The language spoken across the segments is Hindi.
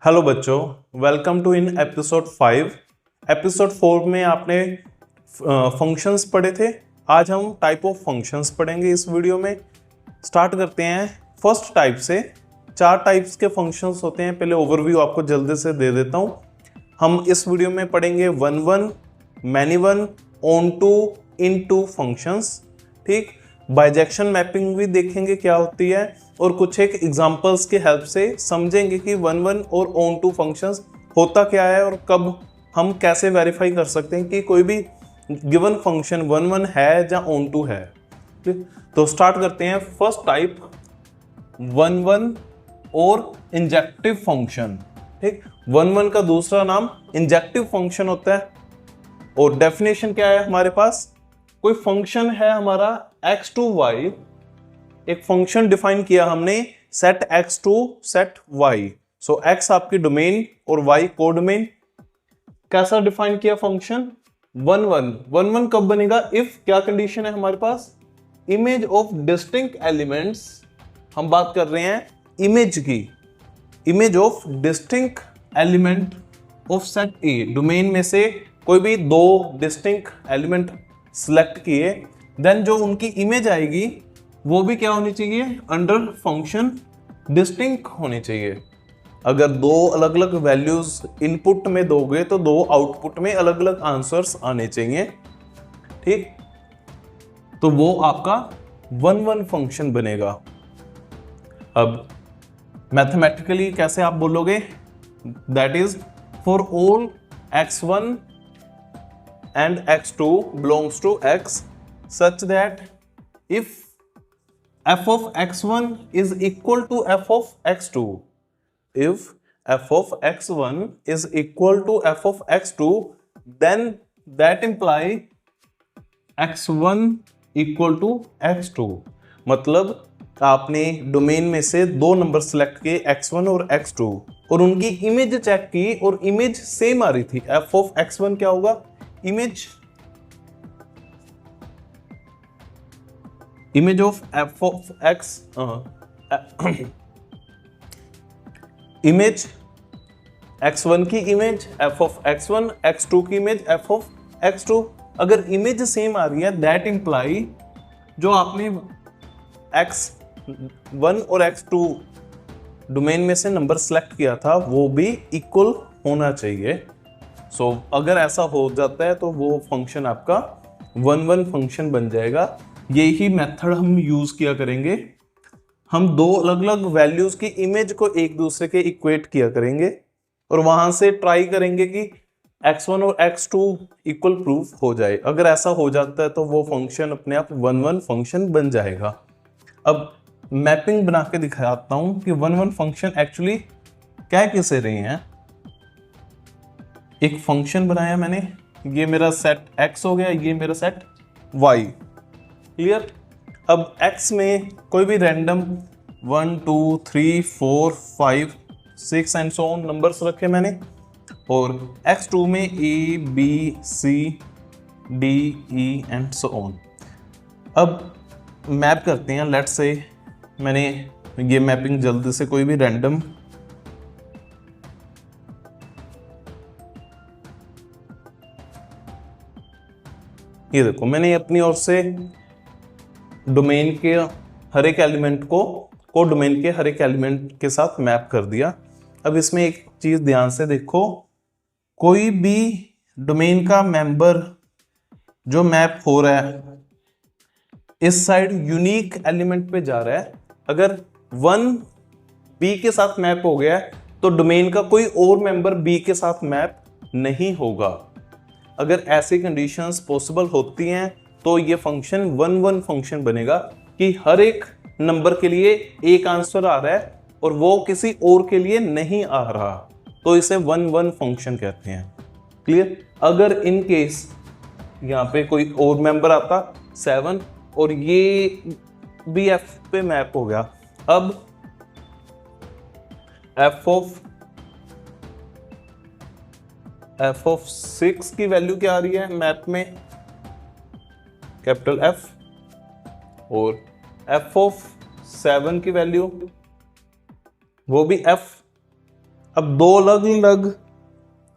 हेलो बच्चों, welcome to in episode 5। Episode 4 में आपने फंक्शंस पढ़े थे। आज हम टाइप ऑफ फंक्शंस पढ़ेंगे इस वीडियो में। स्टार्ट करते हैं फर्स्ट टाइप से। 4 टाइप्स के फंक्शंस होते हैं। पहले ओवरव्यू आपको जल्दी से दे देता हूँ। हम इस वीडियो में पढ़ेंगे one one, many one, onto, into functions. ठीक, बाइजेक्शन मैपिंग भी देखेंगे क्या होती है, और कुछ एक एग्जांपल्स की हेल्प से समझेंगे कि वन वन और ऑन टू फंक्शंस होता क्या है और कब हम कैसे वेरीफाई कर सकते हैं कि कोई भी गिवन फंक्शन वन वन है या ऑन टू है। तो स्टार्ट करते हैं। फर्स्ट टाइप वन वन और इंजेक्टिव फंक्शन। ठीक, वन वन का दूसरा नाम इंजेक्टिव फंक्शन होता है। और डेफिनेशन क्या है हमारे पास? कोई फंक्शन है हमारा x टू y, एक फंक्शन डिफाइन किया हमने set x to set y। So x आपकी डोमेन और y कोडोमेन। कैसा डिफाइन किया function? One one. One one कब बनेगा? इफ क्या कंडीशन है हमारे पास? Image of distinct elements. हम बात कर रहे हैं इमेज की, image of distinct element of set A. Domain में से कोई भी दो डिस्टिंक्ट एलिमेंट सिलेक्ट किए, देन जो उनकी इमेज आएगी वो भी क्या होनी चाहिए? अंडर फंक्शन डिस्टिंक्ट होनी चाहिए। अगर दो अलग अलग वैल्यूज इनपुट में दोगे तो दो आउटपुट में अलग अलग आंसर्स आने चाहिए। ठीक, तो वो आपका वन वन फंक्शन बनेगा। अब मैथमेटिकली कैसे आप बोलोगे? That is for all x1 and x2 belongs to x such that if f of x1 is equal to f of x2, if f of x1 is equal to f of x2, then that imply x1 equal to x2। मतलब आपने डोमेन में से दो नंबर सेलेक्ट किए x1 और x2 और उनकी इमेज चेक की और इमेज सेम आ रही थी। f of x1 क्या होगा? Image of f of x, image x1 की image f of x1, x2 की इमेज f of x2। अगर इमेज सेम आ रही है दैट इंप्लाई जो आपने x1 और x2 डोमेन में से नंबर सेलेक्ट किया था वो भी इक्वल होना चाहिए। सो अगर ऐसा हो जाता है तो वो फंक्शन आपका वन वन फंक्शन बन जाएगा। यही मेथड हम यूज किया करेंगे। हम दो अलग अलग वैल्यूज की इमेज को एक दूसरे के इक्वेट किया करेंगे और वहां से ट्राई करेंगे कि x1 और x2 इक्वल प्रूफ हो जाए। अगर ऐसा हो जाता है तो वो फंक्शन अपने आप वन वन फंक्शन बन जाएगा। अब मैपिंग बना के दिखाता हूं कि वन वन फंक्शन एक्चुअली क्या कैसे रहे हैं। एक फंक्शन बनाया मैंने, ये मेरा सेट x हो गया, ये मेरा सेट y। क्लियर? अब x में कोई भी random 1 2 3 4 5 6 and so on numbers रखे मैंने, और x2 में a b c d e and so on. अब मैप करते हैं। लेट्स से मैंने ये मैपिंग जल्दी से कोई भी रैंडम ये देखो, मैंने अपनी ओर से डोमेन के हर एक एलिमेंट को डोमेन के हर एक एलिमेंट के साथ मैप कर दिया। अब इसमें एक चीज ध्यान से देखो, कोई भी डोमेन का मेंबर जो मैप हो रहा है इस साइड यूनिक एलिमेंट पे जा रहा है। अगर वन बी के साथ मैप हो गया तो डोमेन का कोई और मेंबर बी के साथ मैप नहीं होगा। अगर ऐसी कंडीशंस पॉसिबल होती हैं तो ये फंक्शन वन वन फंक्शन बनेगा कि हर एक नंबर के लिए एक आंसर आ रहा है और वो किसी और के लिए नहीं आ रहा, तो इसे वन वन फंक्शन कहते हैं। क्लियर? अगर इन केस यहाँ पे कोई और मेंबर आता 7 और ये भी f पे मैप हो गया, अब f of 6 की वैल्यू क्या आ रही है मैप में? Capital F। और f of 7 की वैल्यू वो भी F। अब दो अलग अलग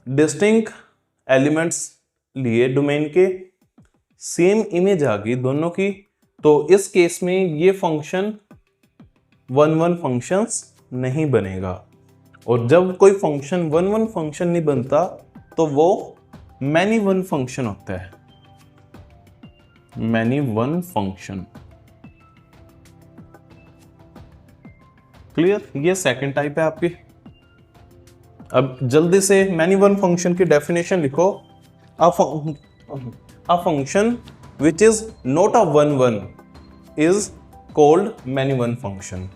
डिस्टिंक्ट एलिमेंट्स लिए डोमेन के, सेम इमेज आ गई दोनों की, तो इस केस में ये फंक्शन वन वन फंक्शंस नहीं बनेगा। और जब कोई फंक्शन वन वन फंक्शन नहीं बनता तो वो मैनी वन फंक्शन होता है, मैनी वन फंक्शन। क्लियर? ये सेकंड टाइप है आपकी। अब जल्दी से मैनी वन फंक्शन की डेफिनेशन लिखो। A function which is not a one one is called many one function.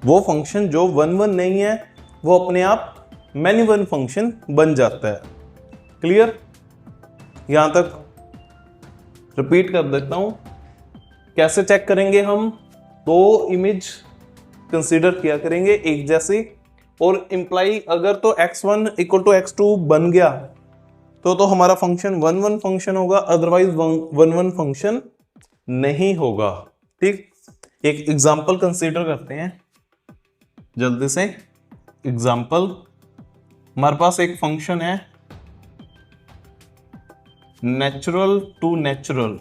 वो फंक्शन जो वन वन नहीं है वो अपने आप मैनी वन फंक्शन बन जाता है। क्लियर? यहां तक रिपीट कर देता हूं। कैसे चेक करेंगे हम? दो इमेज कंसीडर किया करेंगे एक जैसी, और इंप्लाई अगर तो x1 इक्वल टू x2 बन गया तो हमारा फंक्शन वन वन फंक्शन होगा, अदरवाइज वन वन फंक्शन नहीं होगा। ठीक, एक एग्जांपल कंसीडर करते हैं जल्दी से। एग्जांपल, हमारे पास एक फंक्शन है नेचुरल टू नेचुरल।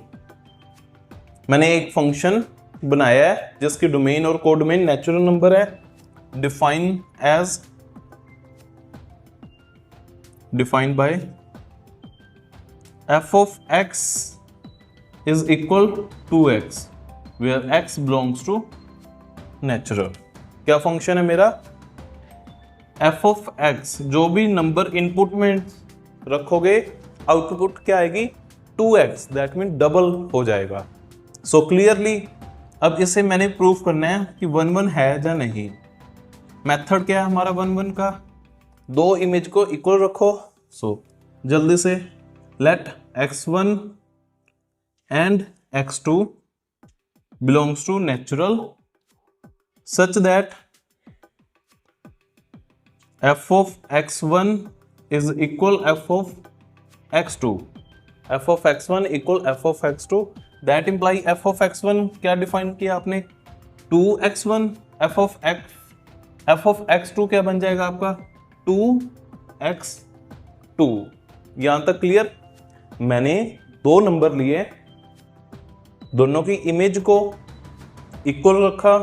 मैंने एक फंक्शन बनाया है जिसकी डोमेन और कोडोमेन नेचुरल नंबर है, defined by f of x is equal to x where x belongs to natural। क्या फंक्शन है मेरा? f of x, जो भी नंबर इनपुट में रखोगे आउटपुट क्या आएगी? 2x, दैट मीन डबल हो जाएगा। सो क्लियरली अब इसे मैंने प्रूव करना है कि वन वन है या नहीं। मेथड क्या है हमारा वन वन का? दो इमेज को इक्वल रखो। सो जल्दी से late x1 and x2 belongs to natural such that f of x1 is equal f of x2, f of x1 equal f of x2, that imply f of x1 क्या डिफाइन किया आपने? 2x1, f of x2 क्या बन जाएगा आपका? 2x2। यहां तक क्लियर? मैंने दो नंबर लिए, दोनों की इमेज को इक्वल रखा,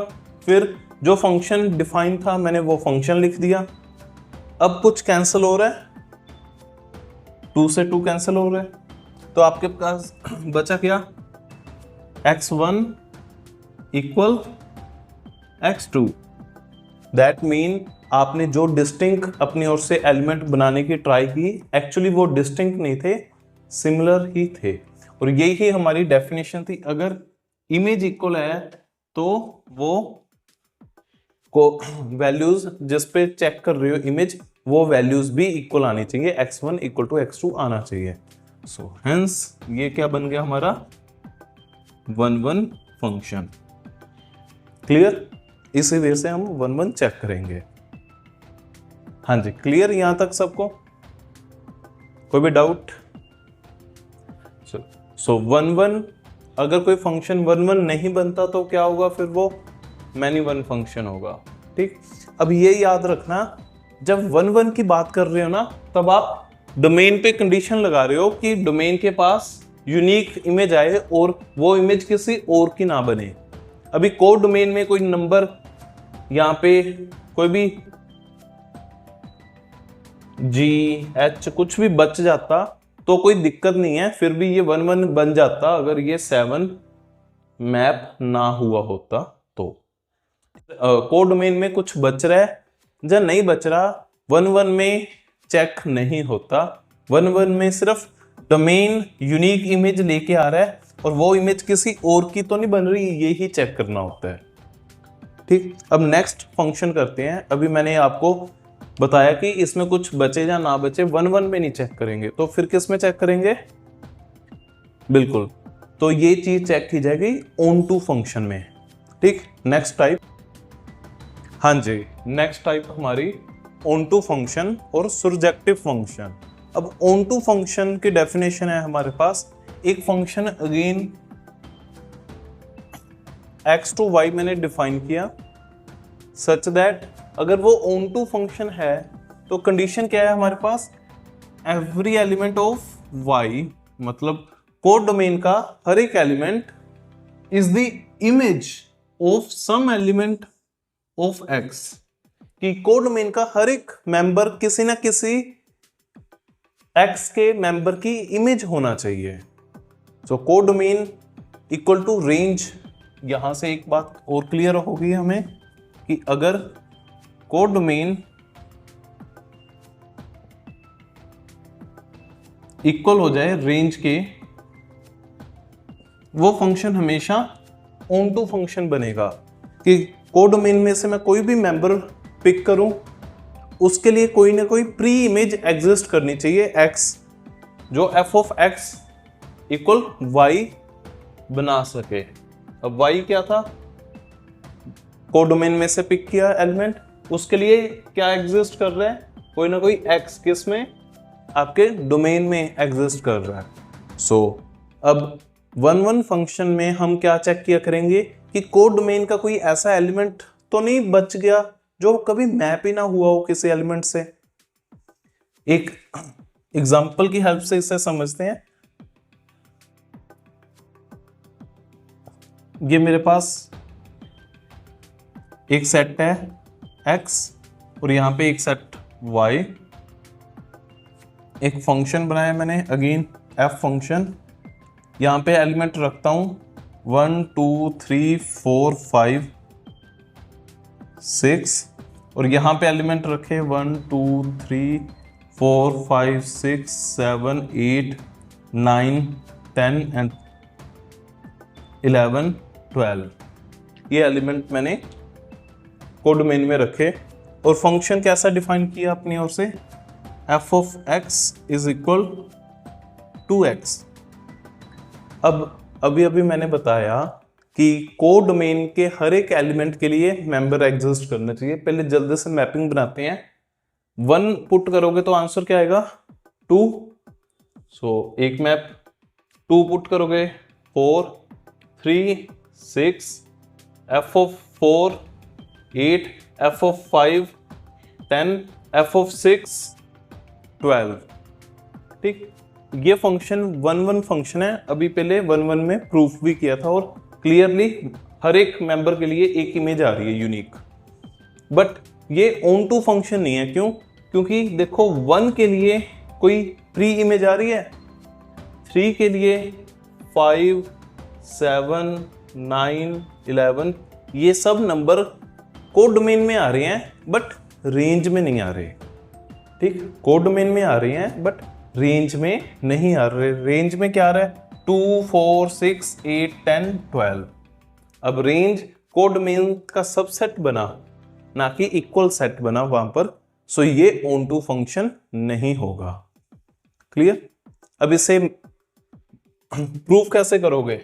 फिर जो फंक्शन डिफाइन था मैंने वो फंक्शन लिख दिया। अब कुछ कैंसिल हो रहा है, 2 से 2 कैंसिल हो रहा है, तो आपके पास बचा क्या? x1 equal x2। That mean आपने जो डिस्टिंक्ट अपनी ओर से एलिमेंट बनाने की ट्राई की, एक्चुअली वो डिस्टिंक्ट नहीं थे, सिमिलर ही थे। और यही हमारी डेफिनेशन थी। अगर इमेज इक्वल है तो वो को वैल्यूज जिस पे चेक कर रहे हो इमेज, वो वैल्यूज भी इक्वल आनी चाहिए, x1 इक्वल टू x2 आना चाहिए। सो हेंस ये क्या बन गया हमारा? One one function. क्लियर? इसी वे से हम वन वन चेक करेंगे। हाँ जी, क्लियर यहां तक सबको? कोई भी डाउट? सो वन वन, अगर कोई फंक्शन वन वन नहीं बनता तो क्या होगा? फिर वो मैनी वन फंक्शन होगा। ठीक, अब ये याद रखना, जब वन वन की बात कर रहे हो ना, तब आप डोमेन पे कंडीशन लगा रहे हो कि डोमेन के पास यूनिक इमेज आए और वो इमेज किसी और की ना बने। अभी कोड डोमेन में कोई नंबर, यहाँ पे कोई भी GH कुछ भी बच जाता तो कोई दिक्कत नहीं है, फिर भी ये वन वन बन जाता अगर ये 7 मैप ना हुआ होता तो। कोड डोमेन में कुछ बच रहा है या नहीं बच रहा, वन वन में चेक नहीं होता। वन वन में सिर्फ डोमेन यूनिक इमेज लेके आ रहा है और वो इमेज किसी और की तो नहीं बन रही, यही चेक करना होता है। ठीक, अब नेक्स्ट फंक्शन करते हैं। अभी मैंने आपको बताया कि इसमें कुछ बचे या ना बचे, वन वन में नहीं चेक करेंगे, तो फिर किस में चेक करेंगे? बिल्कुल, तो ये चीज चेक की जाएगी ऑन टू फंक्शन में। ठीक, नेक्स्ट टाइप। हाँ जी, नेक्स्ट टाइप हमारी ऑन टू फंक्शन और सर्जेक्टिव फंक्शन। अब ऑन टू फंक्शन की डेफिनेशन है हमारे पास, एक function again x to y मैंने डिफाइन किया सच दैट अगर वो ऑन टू फंक्शन है तो कंडीशन क्या है हमारे पास, एवरी एलिमेंट ऑफ y, मतलब कोड डोमेन का हर एक element is the image of some element of x, कि कोड डोमेन का हर एक मेंबर किसी ना किसी x के मेंबर की इमेज होना चाहिए। So codomain equal to range. यहां से एक बात और क्लियर होगी हमें कि अगर कोड डोमेन इक्वल हो जाए रेंज के, वो फंक्शन हमेशा ऑन टू फंक्शन बनेगा, कि कोड डोमेन में से मैं कोई भी मेंबर पिक करूं, उसके लिए कोई ना कोई प्री इमेज एग्जिस्ट करनी चाहिए x, जो f of x equal y बना सके। अब y क्या था, कोड डोमेन में से पिक किया एलिमेंट, उसके लिए क्या एग्जिस्ट कर रहा है, कोई ना कोई x, किस में, आपके डोमेन में एग्जिस्ट कर रहा है। सो अब 1-1 फंक्शन में हम क्या चेक किया करेंगे कि कोड डोमेन का कोई ऐसा एलिमेंट तो नहीं बच गया जो कभी मैप ही ना हुआ हो किसी एलिमेंट से। एक एग्जांपल की हेल्प से इसे समझते हैं। ये मेरे पास एक सेट है x और यहां पे एक सेट y, एक फंक्शन बनाया मैंने, अगेन f फंक्शन, यहां पे एलिमेंट रखता हूं 1 2 3 4 5 6, और यहां पे एलिमेंट रखे 1 2 3 4 5 6 7 8 9 10 एंड 11 12। ये एलिमेंट मैंने कोड डोमेन में रखे और फंक्शन कैसा डिफाइन किया अपनी ओर से, f of x is equal to x। अब अभी मैंने बताया कि कोड डोमेन के हर एक एलिमेंट के लिए मेंबर एग्जिस्ट करना चाहिए। पहले जल्दी से मैपिंग बनाते हैं। 1 पुट करोगे तो आंसर क्या आएगा, 2। सो एक मैप, 2 पुट करोगे 4 3 6, f of 4 8, f of 5 10, f of 6 12। ठीक, ये फंक्शन 1-1 फंक्शन है। अभी पहले 1-1 में प्रूफ भी किया था और क्लियरली हर एक मेंबर के लिए एक इमेज आ रही है यूनिक, बट ये ऑन टू फंक्शन नहीं है। क्यों? क्योंकि देखो 1 के लिए कोई प्री इमेज आ रही है, 3 के लिए 5 7 9 11, ये सब नंबर कोड डोमेन में आ रहे हैं बट रेंज में नहीं आ रहे। ठीक, कोड डोमेन में आ रहे हैं बट रेंज में नहीं आ रहे। रेंज में क्या आ रहा है, 2 4 6 8 10 12। अब रेंज कोड डोमेन का सबसेट बना, ना कि इक्वल सेट बना वहां पर। सो ये ऑन टू फंक्शन नहीं होगा। क्लियर? अब इसे प्रूफ कैसे करोगे?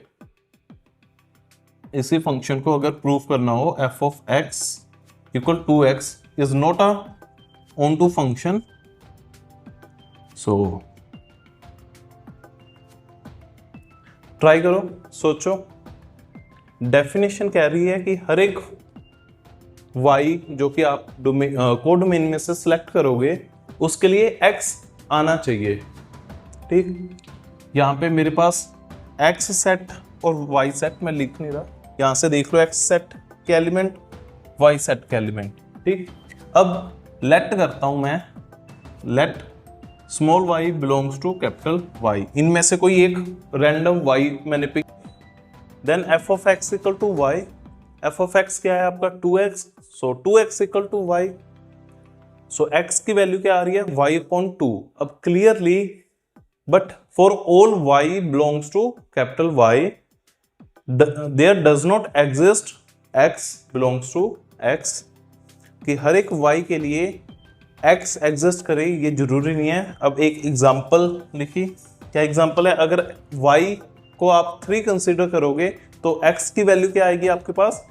इसी फंक्शन को अगर प्रूफ करना हो, f of x equal to x is not a onto function. So try करो, सोचो। डेफिनेशन कह रही है कि हर एक y जो कि आप कोड डोमेन में से सिलेक्ट करोगे उसके लिए x आना चाहिए। ठीक, यहां पे मेरे पास x सेट और y सेट मैं लिख नहीं रहा, यहां से देख लो, x सेट के एलिमेंट, y सेट के एलिमेंट। ठीक, अब लेट करता हूं मैं, let small y belongs to capital Y। इनमें से कोई एक रैंडम y मैंने pick, then f of x equal to y। f of x क्या है आपका, 2x। So 2x equal to y। So x की वैल्यू क्या आ रही है, y अपॉन 2। अब clearly, but for all y belongs to capital Y, there does not exist x belongs to x, कि हर एक y के लिए x एग्जिस्ट करे ये जरूरी नहीं है। अब एक एग्जांपल लिखी, क्या एग्जांपल है, अगर y को आप 3 कंसीडर करोगे तो x की वैल्यू क्या आएगी आपके पास,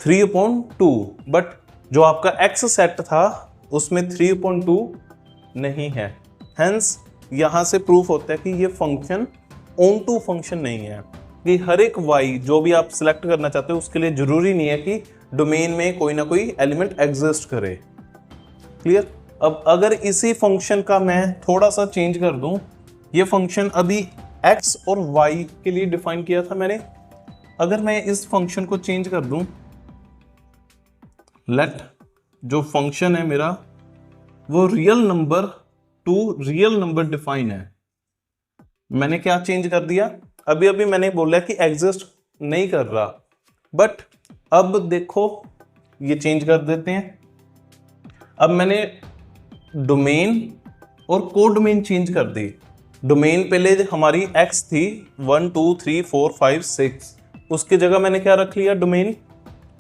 3/2। बट जो आपका x सेट था उसमें 3/2 नहीं है। हेंस यहां से प्रूफ होता है कि ये फंक्शन ऑन टू फंक्शन नहीं है, कि हर एक y जो भी आप सिलेक्ट करना चाहते हो उसके लिए जरूरी नहीं है कि डोमेन में कोई ना कोई एलिमेंट एग्जिस्ट करे। क्लियर? अब अगर इसी फंक्शन का मैं थोड़ा सा चेंज कर दूं, ये फंक्शन अभी x और y के लिए डिफाइन किया था मैंने, अगर मैं इस फंक्शन को चेंज कर दूं, लेट जो फंक्शन है मेरा वो real number two real number define है। मैंने क्या चेंज कर दिया, अभी अभी मैंने बोला कि एग्जिस्ट नहीं कर रहा, बट अब देखो ये चेंज कर देते हैं। अब मैंने डोमेन और कोडोमेन चेंज कर दी। डोमेन पहले हमारी x थी 1 2 3 4 5 6, उसकी जगह मैंने क्या रख लिया, डोमेन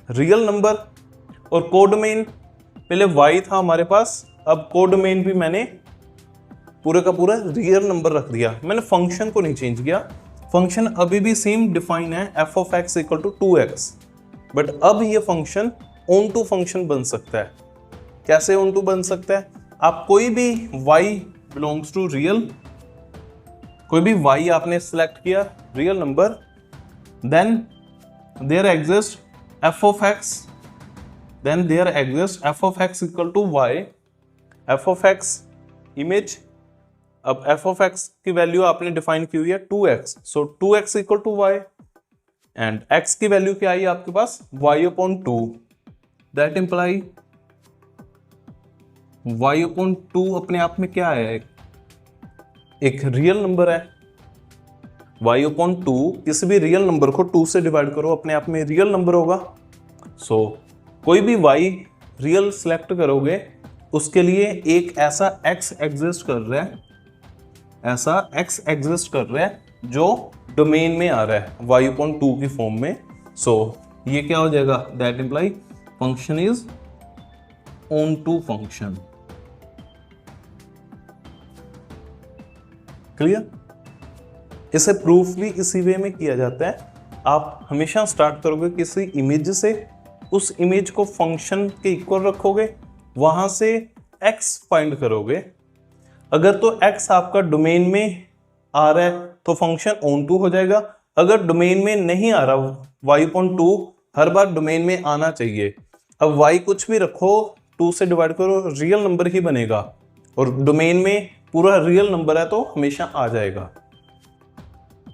रियल नंबर। और कोडोमेन पहले y था हमारे पास, अब कोडोमेन भी मैंने पूरे का पूरा रियल नंबर रख दिया। मैंने फंक्शन को नहीं चेंज किया, फंक्शन अभी भी सेम डिफाइन है f of x equal to 2x, but अब ये फंक्शन ऑन टू फंक्शन बन सकता है। कैसे ऑन टू बन सकता है, आप कोई भी y बिलोंग्स टू रियल, कोई भी y आपने सिलेक्ट किया real number, then there exist f of x, then there exist f of x equal to y, f of x image. अब f ऑफ x की वैल्यू आपने डिफाइन की हुई है 2x, so 2x equal to y, and x की वैल्यू क्या आई आपके पास, y upon 2, that imply y upon 2 अपने आप में क्या है, एक रियल नंबर है। y अपॉन 2 किसी भी रियल नंबर को 2 से डिवाइड करो, अपने आप में रियल नंबर होगा। सो कोई भी y रियल सेलेक्ट करोगे, उसके लिए एक ऐसा x एग्जिस्ट कर रहा है, ऐसा x एग्जिस्ट कर रहा है जो डोमेन में आ रहा है y अपॉन 2 की फॉर्म में। सो ये क्या हो जाएगा, that imply function is onto function. Clear? इसे प्रूफ भी इसी वे में किया जाता है। आप हमेशा स्टार्ट करोगे किसी इमेज से, उस इमेज को फंक्शन के इक्वल रखोगे, वहां से x फाइंड करोगे। अगर तो x आपका डोमेन में आ रहा है तो फंक्शन ऑन टू हो जाएगा, अगर डोमेन में नहीं आ रहा y अपॉन 2 हर बार डोमेन में आना चाहिए। अब y कुछ भी रखो, 2 से डिवाइड करो, रियल नंबर ही बनेगा, और डोमेन में पूरा रियल नंबर है तो हमेशा आ जाएगा।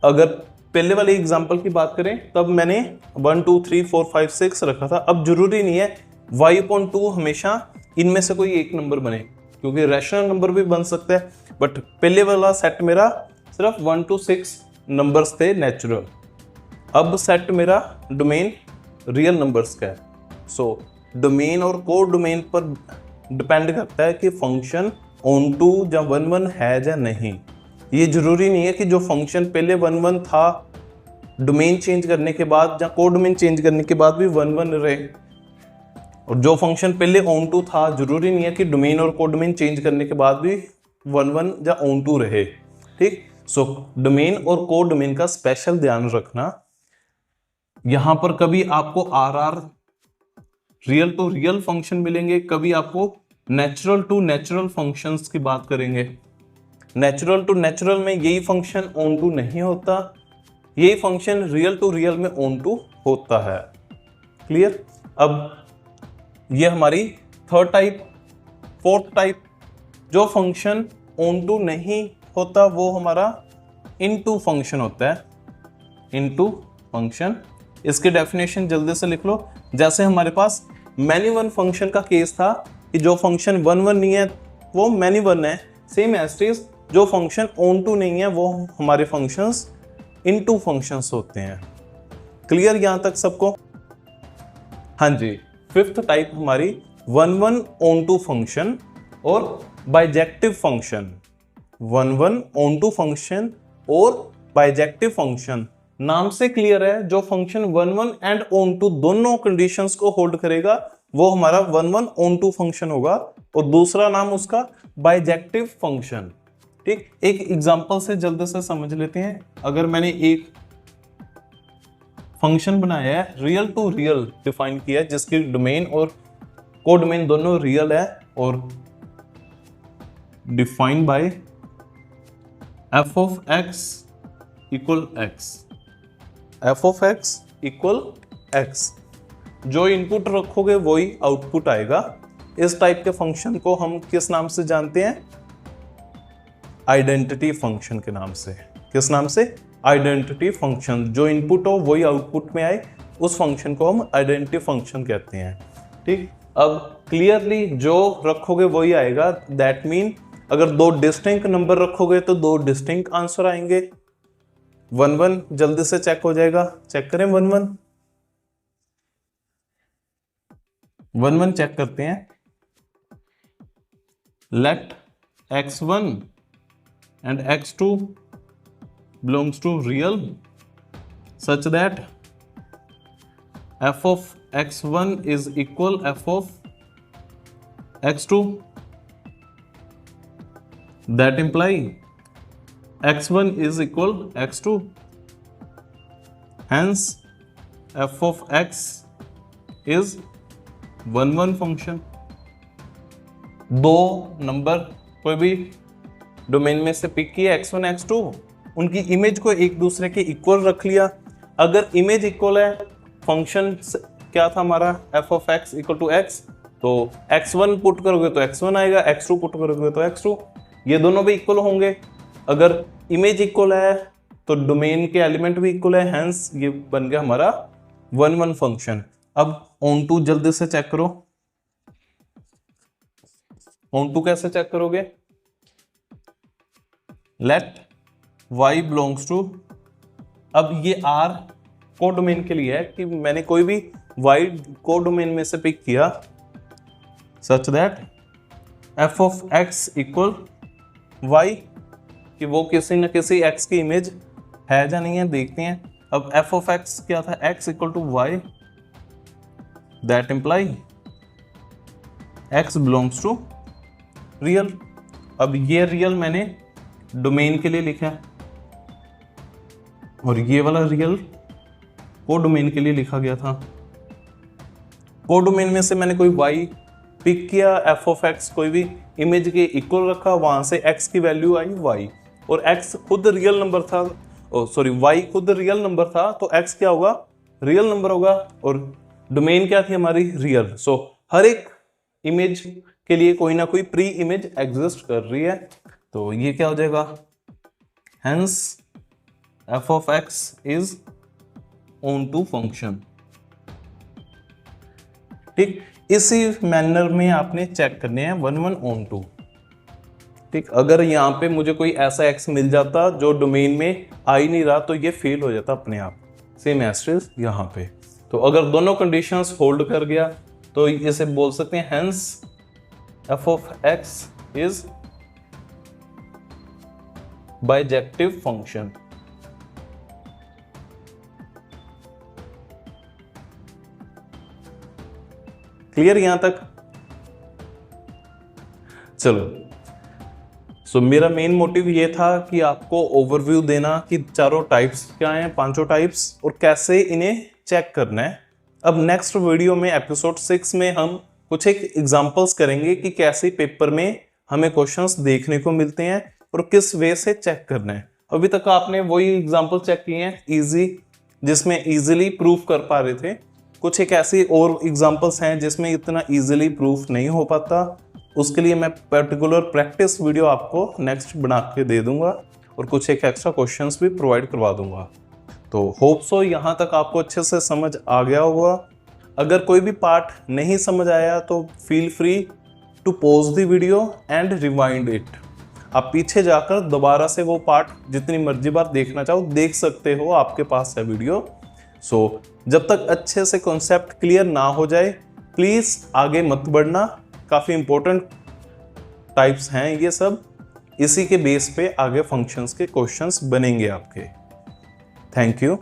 अगर पहले वाले एग्जांपल की बात करें, तब मैंने 1 2 3 4 5 6 रखा था। अब जरूरी नहीं है y अपॉन 2 हमेशा इनमें से कोई एक नंबर बने, क्योंकि रैशनल नंबर भी बन सकता है, बट पहले वाला सेट मेरा सिर्फ 1 to 6 नंबर्स थे नेचुरल। अब सेट मेरा डोमेन रियल नंबर्स का है। सो डोमेन और को डोमेन पर डिपेंड करता है कि फंक्शन ऑन टू या 1 1 है या नहीं। ये जरूरी नहीं है कि जो फंक्शन पहले 1 1 था, डोमेन चेंज करने के बाद या को डोमेन चेंज करने के बाद भी 1 1 रहे, और जो फंक्शन पहले ऑन टू था जरूरी नहीं है कि डोमेन और कोडोमेन चेंज करने के बाद भी 1 1 या ऑन टू रहे। ठीक, सो डोमेन और कोडोमेन का स्पेशल ध्यान रखना। यहां पर कभी आपको RR real to real function मिलेंगे, कभी आपको नेचुरल टू नेचुरल फंक्शंस की बात करेंगे। नेचुरल टू नेचुरल में यही फंक्शन ऑन टू नहीं होता, यही फंक्शन रियल टू रियल में ऑन टू होता है। क्लियर? अब ये हमारी थर्ड टाइप। फोर्थ टाइप, जो फंक्शन ऑन टू नहीं होता वो हमारा इनटू फंक्शन होता है। इनटू फंक्शन, इसकी डेफिनेशन जल्दी से लिख लो। जैसे हमारे पास मैनी वन फंक्शन का केस था कि जो फंक्शन 1 1 नहीं है वो मैनी वन है, सेम एज इट इज जो फंक्शन ऑन टू नहीं है वो हमारे फंक्शंस इनटू फंक्शंस होते हैं। क्लियर यहां तक सबको? हाँ जी। फिफ्थ टाइप हमारी 1 1 ऑन टू फंक्शन और bijective function. 1 1 onto function और बाइजेक्टिव फंक्शन, नाम से क्लियर है, जो फंक्शन 1 1 एंड ऑन टू दोनों कंडीशंस को होल्ड करेगा वो हमारा 1 1 ऑन टू फंक्शन होगा, और दूसरा नाम उसका बाइजेक्टिव फंक्शन। ठीक, एक एग्जांपल से जल्दी से समझ लेते हैं। अगर मैंने एक फंक्शन बनाया है, रियल टू रियल डिफाइन किया है, जिसकी डोमेन और कोडोमेन दोनों रियल है, और define by f of x equal x, f of x equal x। जो इनपुट रखोगे वही आउटपुट आएगा। इस टाइप के फंक्शन को हम किस नाम से जानते हैं? आइडेंटिटी फंक्शन के नाम से। किस नाम से? Identity function. जो इनपुट हो वही आउटपुट में आए, उस फंक्शन को हम आइडेंटिटी फंक्शन कहते हैं। ठीक, अब क्लियरली जो रखोगे वही आएगा। दैट मीन अगर दो डिस्टिंक्ट नंबर रखोगे तो दो डिस्टिंक्ट आंसर आएंगे। 1 1 जल्दी से चेक हो जाएगा। चेक करें 1 1 1 1 चेक करते हैं। Let x1 and x2 belongs to real such that f of x1 is equal f of x2. That imply x1 is equal x2. Hence f of x is 1 1 function. दो नंबर कोई भी डोमेन में से पिक किया x1 x2, उनकी इमेज को एक दूसरे के इक्वल रख लिया। अगर इमेज इक्वल है, फंक्शन क्या था हमारा f of x equal to x, तो x1 पुट करोगे तो x1 आएगा, x2 पुट करोगे तो x2। ये दोनों भी इक्वल होंगे। अगर इमेज इक्वल है तो डोमेन के एलिमेंट भी इक्वल है, हेंस ये बन गया हमारा 1 1 फंक्शन। अब ऑन टू जल्दी से चेक करो। ऑन टू कैसे चेक करोगे? लेट y बिलोंग्स टू, अब ये r को डोमेन के लिए है कि मैंने कोई भी y को डोमेन में से पिक किया such that f of x equal y, कि वो किसी न किसी x की इमेज है या नहीं है, देखते हैं। अब f of x क्या था? x equal to y, that imply x belongs to real. अब ये रियल मैंने डोमेन के लिए लिखा है और ये वाला रियल को डोमेन के लिए लिखा गया था। को डोमेन में से मैंने कोई y पिक किया, f of x कोई भी इमेज के इक्वल रखा, वहां से x की वैल्यू आई y, और x खुद रियल नंबर था, y खुद रियल नंबर था, तो x क्या होगा? रियल नंबर होगा, और डोमेन क्या थी हमारी? रियल। सो हर एक इमेज के लिए कोई ना कोई प्री इमेज एग्जिस्ट कर रही है, तो ये क्या हो जाएगा? Hence f of x is onto function. ठीक, इसी मैनर में आपने चेक करने हैं 1 1 ऑन टू। ठीक, अगर यहाँ पे मुझे कोई ऐसा x मिल जाता जो डोमेन में आ ही नहीं रहा, तो ये फेल हो जाता अपने आप, सेम एस्ट्रिस यहाँ पे। तो अगर दोनों कंडीशंस होल्ड कर गया तो इसे बोल सकते हैं hence f of x is bijective function. Clear यहां तक? चलो, सो मेरा मेन मोटिव ये था कि आपको ओवरव्यू देना कि चारों टाइप्स क्या हैं, पांचों टाइप्स, और कैसे इन्हें चेक करना है। अब नेक्स्ट वीडियो में एपिसोड 6 में हम कुछ एक एग्जांपल्स करेंगे कि कैसे पेपर में हमें क्वेश्चंस देखने को मिलते हैं और किस वे से चेक करना है। अभी तक आपने वही एग्जांपल चेक किए हैं इजी, जिसमें इजीली प्रूफ कर पा रहे थे। कुछ एक ऐसी और एग्जांपल्स हैं जिसमें इतना इजीली प्रूफ नहीं हो पाता, उसके लिए मैं पर्टिकुलर प्रैक्टिस वीडियो आपको नेक्स्ट बना के दे दूंगा और कुछ एक एक्स्ट्रा क्वेश्चंस भी प्रोवाइड करवा दूंगा। तो होप सो यहाँ तक आपको अच्छे से समझ आ गया होगा। अगर कोई भी पार्ट नहीं समझ आया तो feel free to pause the video and rewind it. आप पीछे जाकर दोबारा से वो पार्ट जितनी मर्जी बार देखना चाहो देख सकते हो, आपके पास है वीडियो। सो जब तक अच्छे से कॉन्सेप्ट क्लियर ना हो जाए प्लीज़ आगे मत बढ़ना। काफ़ी इंपॉर्टेंट टाइप्स हैं ये सब, इसी के बेस पे आगे फंक्शंस के क्वेश्चंस बनेंगे आपके। Thank you.